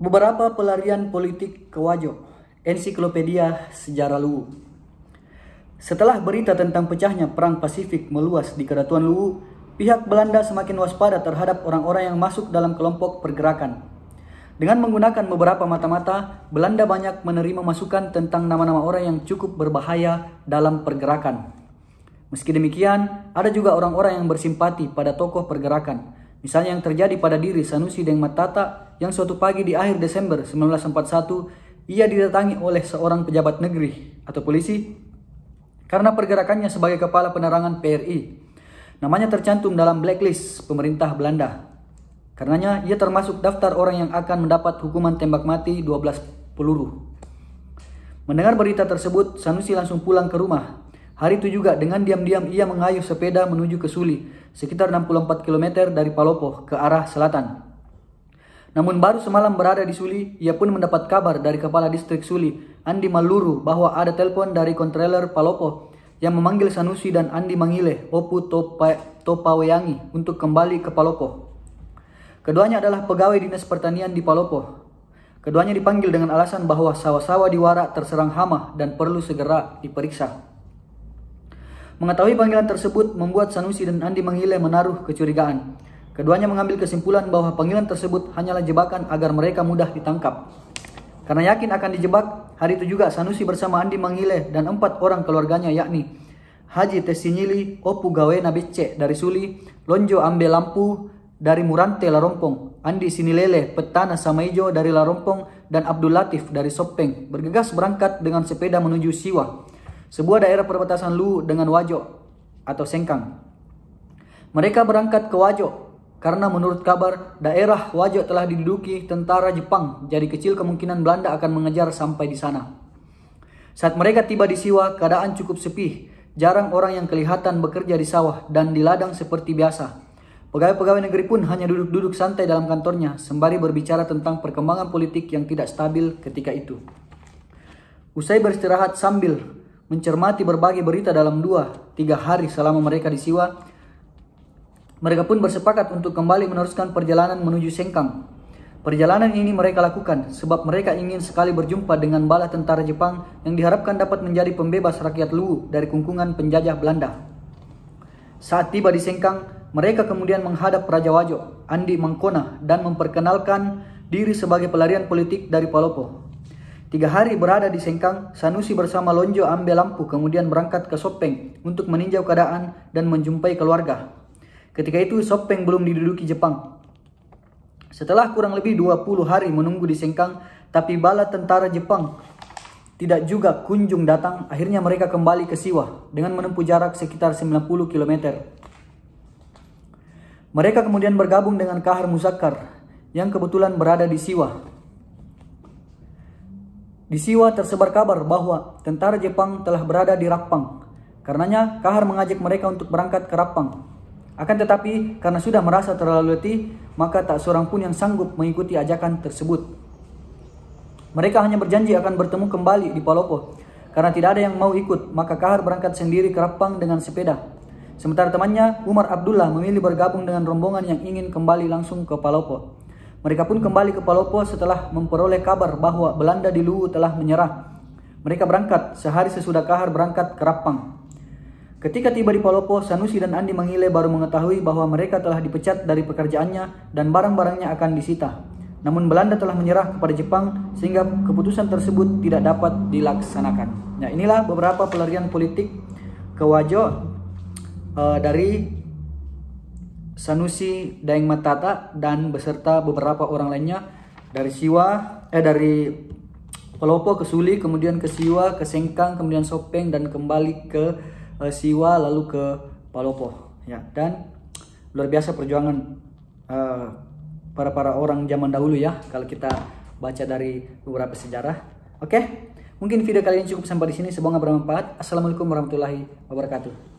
Beberapa pelarian politik ke Wajo, Ensiklopedia Sejarah Luwu. Setelah berita tentang pecahnya Perang Pasifik meluas di Kedatuan Luwu, pihak Belanda semakin waspada terhadap orang-orang yang masuk dalam kelompok pergerakan. Dengan menggunakan beberapa mata-mata, Belanda banyak menerima masukan tentang nama-nama orang yang cukup berbahaya dalam pergerakan. Meski demikian, ada juga orang-orang yang bersimpati pada tokoh pergerakan. Misalnya yang terjadi pada diri Sanusi Deng Matata yang suatu pagi di akhir Desember 1941 ia didatangi oleh seorang pejabat negeri atau polisi karena pergerakannya sebagai kepala penerangan PRI. Namanya tercantum dalam blacklist pemerintah Belanda. Karenanya ia termasuk daftar orang yang akan mendapat hukuman tembak mati 12 peluru. Mendengar berita tersebut, Sanusi langsung pulang ke rumah. Hari itu juga dengan diam-diam ia mengayuh sepeda menuju ke Suli, sekitar 64 km dari Palopo ke arah selatan. Namun baru semalam berada di Suli, ia pun mendapat kabar dari Kepala Distrik Suli, Andi Maluru, bahwa ada telepon dari kontroler Palopo yang memanggil Sanusi dan Andi Mangile, Opu Topaweyangi untuk kembali ke Palopo. Keduanya adalah pegawai dinas pertanian di Palopo. Keduanya dipanggil dengan alasan bahwa sawah-sawah di Wara terserang hama dan perlu segera diperiksa. Mengetahui panggilan tersebut membuat Sanusi dan Andi Mangile menaruh kecurigaan. Keduanya mengambil kesimpulan bahwa panggilan tersebut hanyalah jebakan agar mereka mudah ditangkap. Karena yakin akan dijebak, hari itu juga Sanusi bersama Andi Mangile dan 4 orang keluarganya yakni Haji Tesinyili, Opu Gawena Becce dari Suli, Lonjo Ambe Lampu dari Murante Larompong, Andi Sinilele Petana Samaijo dari Larompong, dan Abdul Latif dari Sopeng bergegas berangkat dengan sepeda menuju Siwa, sebuah daerah perbatasan Luwu dengan Wajo atau Sengkang. Mereka berangkat ke Wajo karena menurut kabar daerah Wajo telah diduduki tentara Jepang, jadi kecil kemungkinan Belanda akan mengejar sampai di sana. Saat mereka tiba di Siwa, keadaan cukup sepi, jarang orang yang kelihatan bekerja di sawah dan di ladang seperti biasa. Pegawai-pegawai negeri pun hanya duduk-duduk santai dalam kantornya sembari berbicara tentang perkembangan politik yang tidak stabil ketika itu. Usai beristirahat sambil mencermati berbagai berita dalam 2-3 hari selama mereka di Siwa, mereka pun bersepakat untuk kembali meneruskan perjalanan menuju Sengkang. Perjalanan ini mereka lakukan sebab mereka ingin sekali berjumpa dengan bala tentara Jepang yang diharapkan dapat menjadi pembebas rakyat Luwu dari kungkungan penjajah Belanda. Saat tiba di Sengkang, mereka kemudian menghadap Raja Wajo, Andi Mangkona, dan memperkenalkan diri sebagai pelarian politik dari Palopo. 3 hari berada di Sengkang, Sanusi bersama Lonjo Ambe Lampu kemudian berangkat ke Sopeng untuk meninjau keadaan dan menjumpai keluarga. Ketika itu Sopeng belum diduduki Jepang. Setelah kurang lebih 20 hari menunggu di Sengkang, tapi bala tentara Jepang tidak juga kunjung datang, akhirnya mereka kembali ke Siwa dengan menempuh jarak sekitar 90 km. Mereka kemudian bergabung dengan Kahar Muzakkar yang kebetulan berada di Siwa. Di Siwa tersebar kabar bahwa tentara Jepang telah berada di Rappang. Karenanya Kahar mengajak mereka untuk berangkat ke Rappang. Akan tetapi karena sudah merasa terlalu letih, maka tak seorang pun yang sanggup mengikuti ajakan tersebut. Mereka hanya berjanji akan bertemu kembali di Palopo. Karena tidak ada yang mau ikut, maka Kahar berangkat sendiri ke Rappang dengan sepeda. Sementara temannya Umar Abdullah memilih bergabung dengan rombongan yang ingin kembali langsung ke Palopo. Mereka pun kembali ke Palopo setelah memperoleh kabar bahwa Belanda di Luwu telah menyerah. Mereka berangkat sehari sesudah Kahar berangkat ke Rappang. Ketika tiba di Palopo, Sanusi dan Andi Mangile baru mengetahui bahwa mereka telah dipecat dari pekerjaannya dan barang-barangnya akan disita. Namun Belanda telah menyerah kepada Jepang sehingga keputusan tersebut tidak dapat dilaksanakan. Nah, inilah beberapa pelarian politik ke Wajo dari Sanusi Deng Matata dan beserta beberapa orang lainnya dari dari Palopo ke Suli, kemudian ke Siwa, ke Sengkang, kemudian Sopeng, dan kembali ke Siwa lalu ke Palopo. Ya, dan luar biasa perjuangan para orang zaman dahulu ya kalau kita baca dari beberapa sejarah. Oke, mungkin video kali ini cukup sampai di sini. Semoga bermanfaat. Assalamualaikum warahmatullahi wabarakatuh.